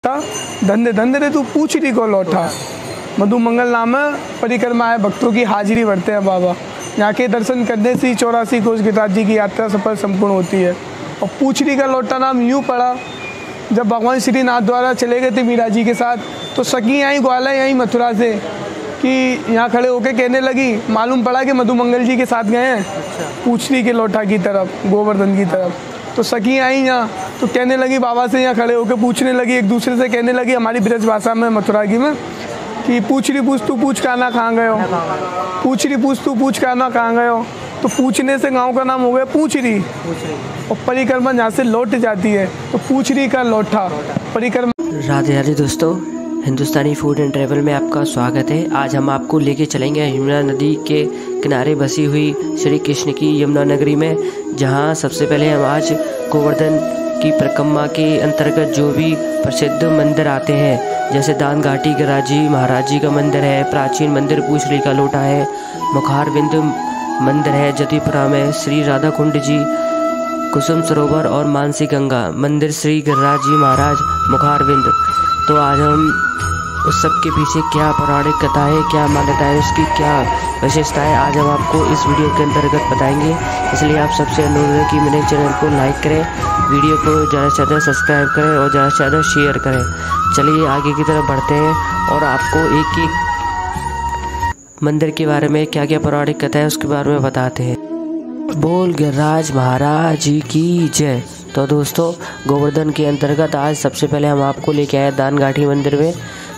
धन्य धन्य रे तू पूछरी को लौटा। मधु मंगल नाम परिक्रमा है, भक्तों की हाजिरी भरते हैं बाबा। यहाँ के दर्शन करने से 84 कोस गिरिराज जी की यात्रा सफल संपूर्ण होती है। और पूछरी का लौटा नाम यूँ पड़ा, जब भगवान श्री नाथ द्वारा चले गए थे मीरा जी के साथ, तो सखी आई ग्वाला आई मथुरा से कि यहाँ खड़े होके कहने लगी, मालूम पड़ा कि मधु मंगल जी के साथ गए हैं पूछरी के लौटा की तरफ, गोवर्धन की तरफ। तो सखी आई यहाँ, तो कहने लगी बाबा से, यहाँ खड़े होकर पूछने लगी, एक दूसरे से कहने लगी हमारी ब्रज भाषा में, मथुरा की में, कि पूछरी पूछ तू पूछ काना कहाँ गए हो, पूछरी पूछ तू पूछ काना कहाँ गए हो। तो पूछने से गांव का नाम हो गया पूछरी, और परिक्रमा जहाँ से लौट जाती है तो पूछरी का लौटा परिक्रमा। राधे राधे दोस्तों, हिंदुस्तानी फूड एंड ट्रैवल में आपका स्वागत है। आज हम आपको लेके चलेंगे यमुना नदी के किनारे बसी हुई श्री कृष्ण की यमुना नगरी में, जहां सबसे पहले हम आज गोवर्धन की परिक्रमा के अंतर्गत जो भी प्रसिद्ध मंदिर आते हैं, जैसे दान घाटी गिरिराज जी महाराज जी का मंदिर है, प्राचीन मंदिर पूछरी का लोटा है, मुखारविंद मंदिर है जतिपुरा में, श्री राधा कुंड जी, कुसुम सरोवर और मानसी गंगा मंदिर, श्री गिरिराज जी महाराज मुखारविंद। तो आज हम उस सब के पीछे क्या पौराणिक कथा है, क्या मान्यता है, उसकी क्या विशेषता है, आज हम आपको इस वीडियो के अंतर्गत बताएंगे। इसलिए आप सबसे अनुरोध है कि मेरे चैनल को लाइक करें, वीडियो को ज़्यादा से ज़्यादा सब्सक्राइब करें और ज़्यादा से ज़्यादा शेयर करें। चलिए आगे की तरफ बढ़ते हैं और आपको एक एक मंदिर के बारे में क्या क्या पौराणिक कथा है उसके बारे में बताते हैं। बोल गिरिराज महाराज जी की जय। तो दोस्तों, गोवर्धन के अंतर्गत आज सबसे पहले हम आपको लेके आए दान घाटी मंदिर में।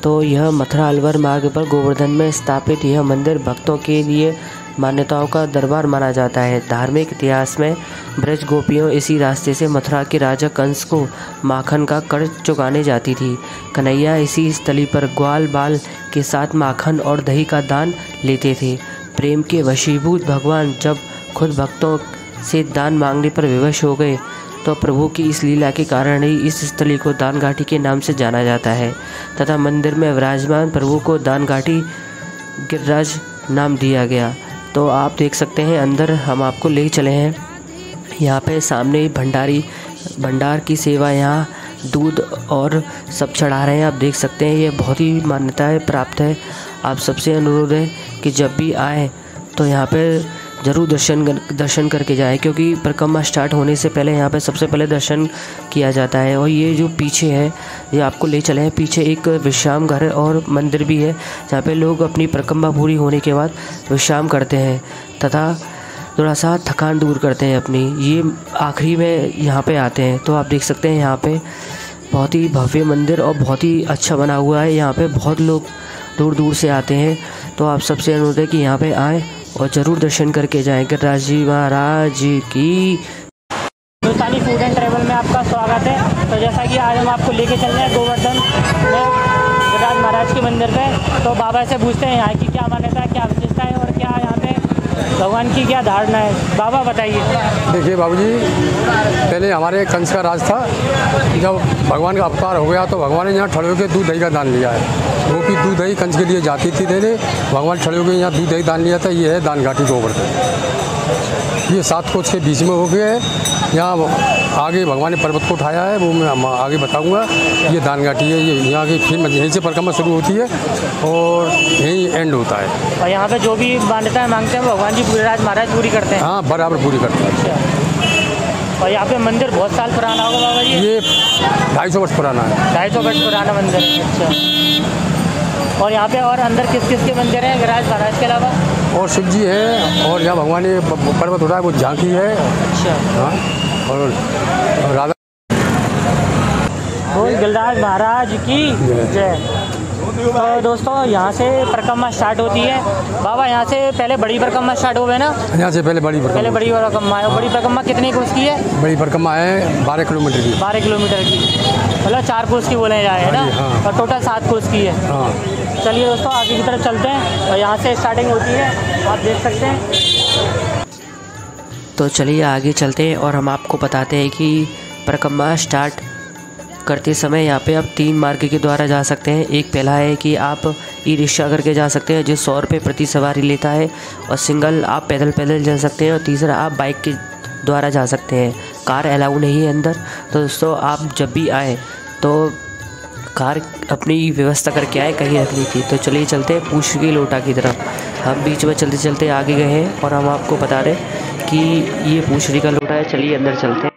तो यह मथुरा अलवर मार्ग पर गोवर्धन में स्थापित यह मंदिर भक्तों के लिए मान्यताओं का दरबार माना जाता है। धार्मिक इतिहास में ब्रज गोपियों इसी रास्ते से मथुरा के राजा कंस को माखन का कर्ज चुकाने जाती थी। कन्हैया इसी स्थली पर ग्वाल बाल के साथ माखन और दही का दान लेते थे। प्रेम के वशीभूत भगवान जब खुद भक्तों से दान मांगने पर विवश हो गए, तो प्रभु की इस लीला के कारण ही इस स्थली को दान घाटी के नाम से जाना जाता है तथा मंदिर में विराजमान प्रभु को दान घाटी गिरिराज नाम दिया गया। तो आप देख सकते हैं, अंदर हम आपको ले चले हैं। यहाँ पे सामने भंडार की सेवा, यहाँ दूध और सब चढ़ा रहे हैं। आप देख सकते हैं, ये बहुत ही मान्यताएं प्राप्त है। आप सबसे अनुरोध है कि जब भी आए तो यहाँ पे ज़रूर दर्शन करके जाए, क्योंकि परिक्रमा स्टार्ट होने से पहले यहाँ पे सबसे पहले दर्शन किया जाता है। और ये जो पीछे है, ये आपको ले चले हैं, पीछे एक विश्राम घर और मंदिर भी है, जहाँ पे लोग अपनी परिक्रमा पूरी होने के बाद विश्राम करते हैं तथा थोड़ा सा थकान दूर करते हैं अपनी। ये आखिरी में यहाँ पे आते हैं। तो आप देख सकते हैं, यहाँ पे बहुत ही भव्य मंदिर और बहुत ही अच्छा बना हुआ है। यहाँ पे बहुत लोग दूर दूर से आते हैं। तो आप सबसे अनुरोध है कि यहाँ पे आएँ और ज़रूर दर्शन करके जाएं। गिरिराज जी महाराज जी की। हिंदुस्तानी फूड एंड ट्रैवल में आपका स्वागत है। तो जैसा कि आज हम आपको लेके चल रहे हैं गोवर्धन में गिरिराज महाराज के मंदिर पे। तो बाबा से पूछते हैं यहाँ की क्या मान्यता है, क्या विशेषता है और क्या यहाँ पे भगवान की क्या धारणा है। बाबा बताइए। देखिए बाबूजी, पहले हमारे कंस का राज था। जब भगवान का अवतार हो गया तो भगवान ने यहाँ ठड़ियों के दूध दही का दान लिया है। गोपी दूध दही कंस के लिए जाती थी देने, भगवान ठड़ियों के यहाँ दूध दही दान लिया था। ये है दान घाटी गोवर्धन। ये 7 कोस के बीच में हो गया है। यहाँ आगे भगवान ने पर्वत को उठाया है, वो मैं आगे बताऊँगा। ये दान घाटी है, ये यहाँ की फिर यहीं से परिक्रमा शुरू होती है और यहीं एंड होता है। और यहाँ पे जो भी मान्यताएं मांगते हैं भगवान जी गिरिराज महाराज पूरी करते हैं। हाँ, बराबर पूरी करते हैं। अच्छा। और यहाँ पे मंदिर बहुत साल पुराना होगा बाबा जी? ये 250 वर्ष पुराना है। 250 वर्ष पुराना मंदिर। अच्छा। और यहाँ पे और अंदर किस किस के मंदिर हैं गिरिराज महाराज के अलावा? और शिव जी है, और यहाँ भगवान ने पर्वत उठाया वो झांकी है। अच्छा। हाँ, और राधा। बोल गिरिराज महाराज की जय। तो दोस्तों, यहाँ से परिक्रमा स्टार्ट होती है। बाबा यहाँ से पहले बड़ी परिक्रमा स्टार्ट हो गए ना? यहाँ से पहले बड़ी परिक्रमा है। बड़ी परिक्रमा कितने कोस की है? बड़ी परिक्रमा है 12 किलोमीटर की। 12 किलोमीटर की, मतलब 4 कोस की बोले जाए है ना? हाँ। और टोटल 7 कोस की है। हाँ। चलिए दोस्तों, आगे की तरफ चलते हैं और यहाँ से स्टार्टिंग होती है, आप देख सकते हैं। तो चलिए आगे चलते हैं और हम आपको बताते हैं कि परिक्रमा स्टार्ट करते समय यहाँ पे आप 3 मार्ग के द्वारा जा सकते हैं। एक पहला है कि आप ई रिक्शा करके जा सकते हैं, जो 100 रुपये प्रति सवारी लेता है, और सिंगल आप पैदल जा सकते हैं, और तीसरा आप बाइक के द्वारा जा सकते हैं। कार अलाउ नहीं है अंदर। तो दोस्तों, आप जब भी आए तो कार अपनी व्यवस्था करके आए कहीं रखनी थी। तो चलिए चलते हैं पूछरी की लोटा की तरफ। हम बीच में चलते चलते आगे गए हैं और हम आपको बता रहे कि ये पूछरी का लोटा है। चलिए अंदर चलते हैं।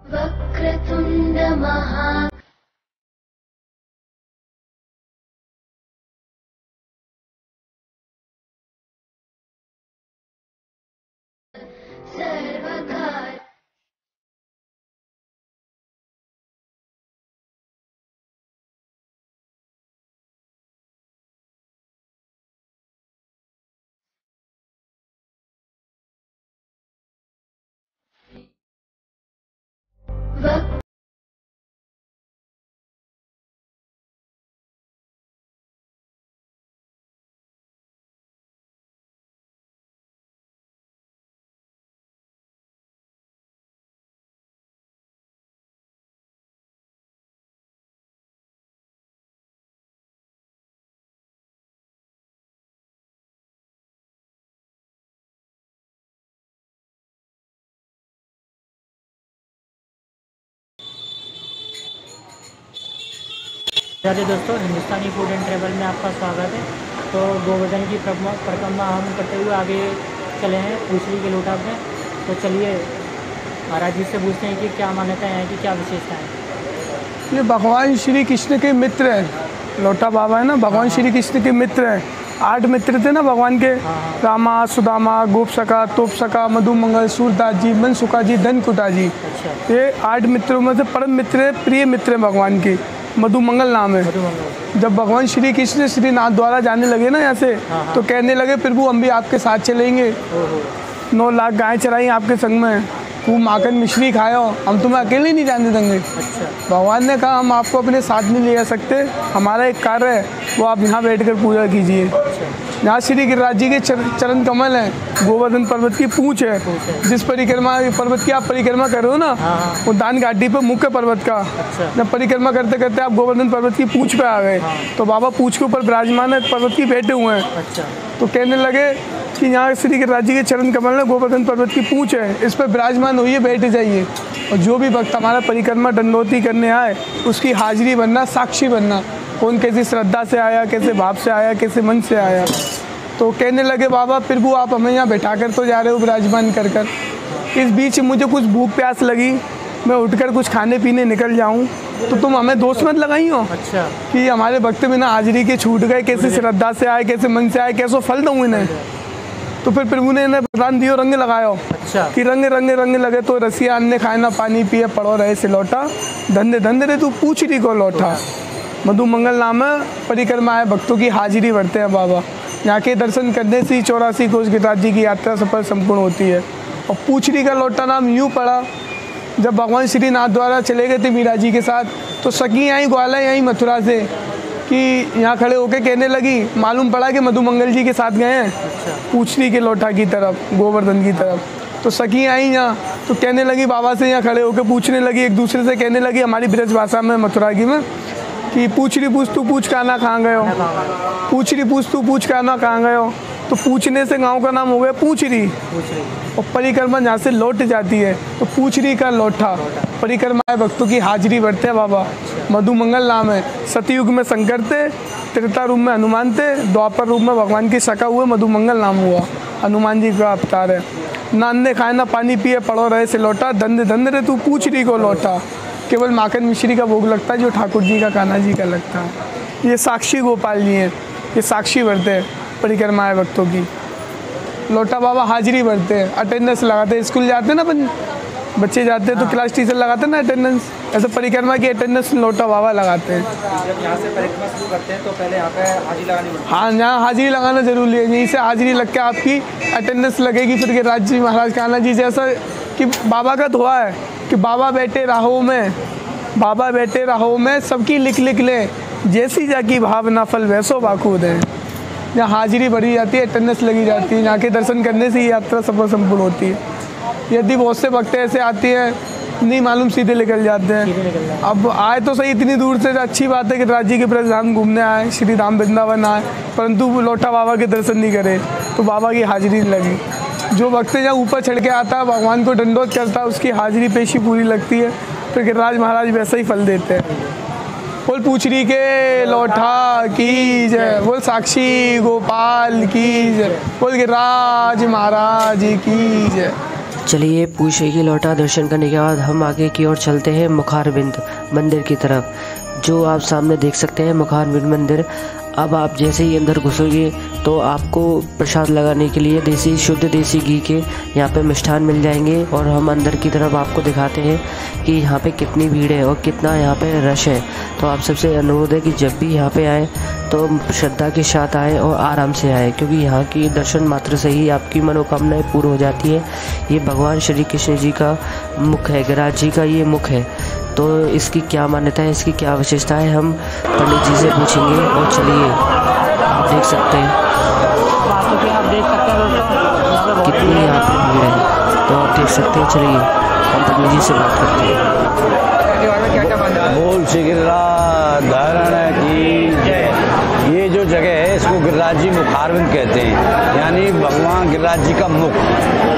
वक्रतुंड महा सर्वकार राधे दोस्तों, हिंदुस्तानी फूड एंड ट्रेवल में आपका स्वागत है। तो गोवर्धन की परिक्रमा हम करते हुए आगे चले हैं पूछरी के लोटा में। तो चलिए महाराज जी से पूछते हैं कि क्या मान्यता है, कि क्या विशेषता है। ये भगवान श्री कृष्ण के मित्र हैं। लोटा बाबा है ना, भगवान श्री कृष्ण के मित्र हैं। 8 मित्र थे ना भगवान के, रामा, सुदामा, गोपसखा, तोपसखा, मधुमंगल, सूरदास जी, मनसुखा जी, धनकुटा जी। अच्छा। ये 8 मित्रों में से परम मित्र है, प्रिय मित्र है भगवान के। मधुमंगल नाम है। जब भगवान श्री कृष्ण श्रीनाथ द्वारा जाने लगे ना यहाँ से, तो कहने लगे प्रभु हम भी आपके साथ चलेंगे। 9 लाख गाय चराई आपके संग में, खूब माखन मिश्री खाओ, हम तुम्हें अकेले नहीं जाने देंगे। अच्छा। भगवान ने कहा हम आपको अपने साथ नहीं ले जा सकते, हमारा एक कार्य है, वो आप यहाँ बैठकर पूजा कीजिए। यहाँ श्री गिरिराज जी के चरण कमल हैं, गोवर्धन पर्वत की पूंछ है। जिस पर्वत की आप परिक्रमा कर रहे हो ना, वो दान घाटी पे मुख्य पर्वत का। जब परिक्रमा करते करते आप गोवर्धन पर्वत की पूंछ पे आ गए, तो बाबा पूंछ के ऊपर विराजमान है, पर्वत की बैठे हुए हैं। तो कहने लगे कि यहाँ श्री गिरिराज जी के चरण कमल में गोवर्धन पर्वत की पूंछ है, इस पर विराजमान होइए, बैठ जाइए। और जो भी भक्त हमारा परिक्रमा दंडोती करने आए, उसकी हाजिरी बनना, साक्षी बनना, कौन कैसी श्रद्धा से आया, कैसे भाव से आया, कैसे मन से आया। तो कहने लगे बाबा प्रभु आप हमें यहाँ बैठा कर तो जा रहे हो विराजमान कर कर, इस बीच मुझे कुछ भूख प्यास लगी, मैं उठकर कुछ खाने पीने निकल जाऊँ, तो तुम हमें दोष मत लगाई हो। अच्छा। कि हमारे भक्त बिना हाजिरी के छूट गए, कैसे श्रद्धा से आए, कैसे मन से आए, कैसो फल दूँ इन्हें। तो फिर प्रभु ने इन्हें प्रदान दियो, रंग लगायो। अच्छा। कि रंग लगे तो रसिया अन्य खाए ना पानी पिए, पड़ो रहे से लौटा, धंधे धंधे रे तू पूछरी को लौटा। मधुमंगल नाम है, परिक्रमा है, भक्तों की हाजिरी भरते हैं बाबा। यहाँ के दर्शन करने से 84 कोष गिरिराज जी की यात्रा सफल संपूर्ण होती है। और पूछरी का लौटा नाम यूँ पड़ा, जब भगवान श्रीनाथ द्वारा चले गए थे मीरा जी के साथ, तो सखी आई ग्वाला आई मथुरा से, कि यहाँ खड़े होके कहने लगी, मालूम पड़ा कि मधुमंगल जी के साथ गए हैं पूछरी के लोटा की तरफ, गोवर्धन की तरफ। तो सखी आई यहाँ, तो कहने लगी बाबा से, यहाँ खड़े होकर पूछने लगी, एक दूसरे से कहने लगी हमारी ब्रज भाषा में, मथुरा की में, कि पूछरी पूछ तू पूछ काना कहाँ गए हो, पूछरी पूछ तू पूछ काना कहाँ गए हो। तो पूछने से गांव का नाम हो गया पूछरी। और परिक्रमा जहाँ से लौट जाती है तो पूछरी का लौटा। परिक्रमा भक्तों की हाजिरी भरते हैं बाबा। मधुमंगल नाम है। सतयुग में शंकर थे, त्रेता रूप में हनुमान थे, द्वापर रूप में भगवान की सखा हुए, मधुमंगल नाम हुआ, हनुमान जी का अवतार है। ना अन्य खाए ना पानी पिए, पड़ो रहे से लौटा, धंधे धंधे रे तू पूछरी को लौटा। केवल माखन मिश्री का भोग लगता है जो ठाकुर जी का, कान्हा जी का लगता है। ये साक्षी गोपाल जी हैं, ये साक्षी भरते हैं परिक्रमाएं भक्तों की। लोटा बाबा हाजिरी भरते हैं, अटेंडेंस लगाते हैं। स्कूल जाते हैं ना बच्चे जाते हैं तो क्लास टीचर लगाते हैं ना अटेंडेंस, ऐसे परिक्रमा की अटेंडेंस लोटा बाबा लगाते हैं। जब यहाँ से परिक्रमा शुरू करते हैं तो पहले यहाँ पे हाजिरी लगानी पड़ती है। हाँ, यहाँ हाजिरी लगाना जरूरी है। यहीं से हाजिरी लग के आपकी अटेंडेंस लगेगी। फिर गिरिराज जी महाराज कान्हा जी जैसा कि बाबा का दुआ है कि बाबा बैठे राहों में, बाबा बैठे राहों में सबकी लिख लिख ले, जैसी जाकी भावना फल वैसो बाखूद है। यहाँ हाजिरी भरी जाती है, अटेंडेंस लगी जाती है, यहाँ के दर्शन करने से ही यात्रा सफल संपूर्ण होती है। यदि बहुत से भक्त ऐसे आती हैं नहीं मालूम सीधे निकल जाते हैं। अब आए तो सही इतनी दूर से, अच्छी बात है कि राज्य के प्रधान घूमने आए, श्री राम वृंदावन आए, परंतु लोटा बाबा के दर्शन नहीं करे तो बाबा की हाजिरी नहीं लगी। जो भक्त जहाँ ऊपर चढ़ के आता है भगवान को दंडोत करता है, उसकी हाजिरी पेशी पूरी लगती है, फिर गिरिराज महाराज वैसा ही फल देते हैं। बोल पूछरी के लोटा की जय, बोल साक्षी गोपाल की जय, बोल गिरिराज महाराज की जय। चलिए पूछे की लौटा दर्शन करने के बाद हम आगे की ओर चलते हैं मुखारबिंद मंदिर की तरफ, जो आप सामने देख सकते हैं मुखारबिंद मंदिर। अब आप जैसे ही अंदर घुसोगे तो आपको प्रसाद लगाने के लिए शुद्ध देसी घी के यहाँ पे मिष्ठान मिल जाएंगे। और हम अंदर की तरफ आपको दिखाते हैं कि यहाँ पे कितनी भीड़ है और कितना यहाँ पे रश है। तो आप सबसे अनुरोध है कि जब भी यहाँ पे आए तो श्रद्धा के साथ आए और आराम से आए, क्योंकि यहाँ की दर्शन मात्र से ही आपकी मनोकामनाएं पूर्ण हो जाती है। ये भगवान श्री कृष्ण जी का मुख है, गिरिराज जी का ये मुख है। तो इसकी क्या मान्यता है, इसकी क्या विशेषता है, हम पंडित जी से पूछेंगे। और चलिए आप देख सकते हैं कितनी यहाँ पर भीड़ है, तो आप देख सकते हैं। चलिए हम पंडित जी से बात करते हैं। बोल श्री गिरिराज धारण की जय। ये जो जगह है इसको गिरिराज जी मुखारबिंद कहते हैं, यानी भगवान गिरिराज जी का मुख।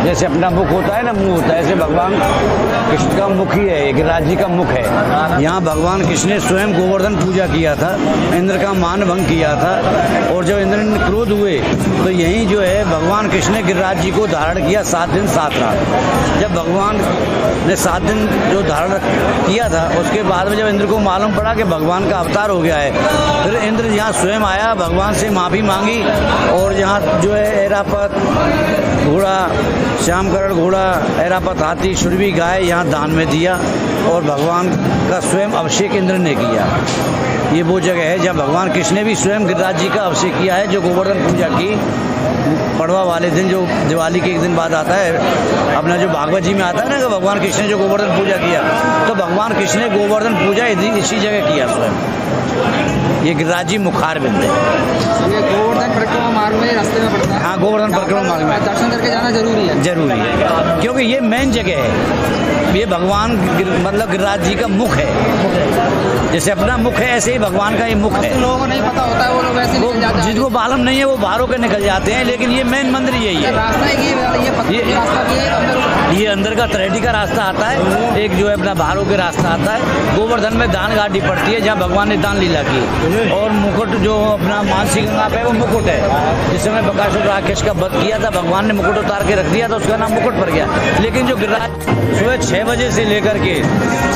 जैसे अपना मुख होता है ना, मुंह होता है, ऐसे भगवान कृष्ण का मुख ही है, गिरिराज जी का मुख है। यहाँ भगवान कृष्ण ने स्वयं गोवर्धन पूजा किया था, इंद्र का मान भंग किया था, और जब इंद्र ने क्रोध हुए तो यहीं जो है भगवान कृष्ण ने गिरिराज जी को धारण किया 7 दिन 7 रात। जब भगवान ने 7 दिन जो धारण किया था उसके बाद में जब इंद्र को मालूम पड़ा कि भगवान का अवतार हो गया है, फिर इंद्र यहाँ स्वयं आया, भगवान से माफ़ी मांगी, और यहाँ जो है ऐरापत घोड़ा, श्यामकरण घोड़ा, ऐरापत हाथी, शुरवी गाय यहाँ दान में दिया, और भगवान का स्वयं अभिषेक इंद्र ने किया। ये वो जगह है जहाँ भगवान कृष्ण ने भी स्वयं गिरिराज जी का अभिषेक किया है, जो गोवर्धन पूजा की पड़वा वाले दिन, जो दिवाली के एक दिन बाद आता है। अपना जो भागवत जी में आता है ना कि भगवान कृष्ण ने जो गोवर्धन पूजा किया, तो भगवान कृष्ण ने गोवर्धन पूजा इसी जगह किया स्वयं। ये गिरिराज जी मुखारबिंद है। ये गोवर्धन परिक्रमा मार्ग में रास्ते में पड़ता है। हाँ, गोवर्धन परिक्रमा मार्ग में दर्शन करके जाना जरूरी है। जरूरी है, क्योंकि ये मेन जगह है। ये भगवान मतलब गिरिराज जी का मुख है, जैसे अपना मुख है ऐसे ही भगवान का ये मुख है। लोगों को नहीं पता होता है, वो लोग ऐसे निकल जाते हैं। जिनको मालूम नहीं है वो बाहरों के निकल जाते हैं, लेकिन ये मेन मंदिर यही है। ये अंदर का तरेटी का रास्ता आता है, एक जो है अपना बाहरों के रास्ता आता है। गोवर्धन में दान घाटी पड़ती है जहाँ भगवान ने दान लीला की, और मुकुट जो अपना मानसी गंगा पे वो मुकुट है। जिस समय बकासुर राक्षस का वध किया था, भगवान ने मुकुट उतार के रख दिया था, उसका नाम मुकुट पड़ गया। लेकिन जो गिरिराज सुबह 6 बजे से लेकर के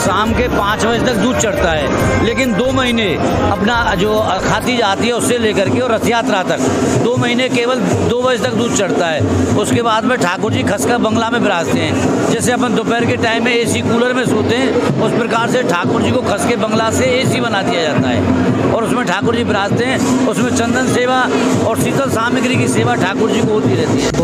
शाम के 5 बजे तक दूध चढ़ता है, लेकिन 2 महीने अपना जो खाती जाती है उससे लेकर के और रथ यात्रा तक 2 महीने केवल 2 बजे तक दूध चढ़ता है। उसके बाद में ठाकुर जी खसका बंगला में विराजते हैं। जैसे अपन दोपहर के टाइम में एसी कूलर में सोते हैं, उस प्रकार से ठाकुर जी को खसके बंगला से एसी बना दिया जाता है, और उसमें ठाकुर जी विराजते हैं। उसमें चंदन सेवा और शीतल सामग्री की सेवा ठाकुर जी को होती रहती है।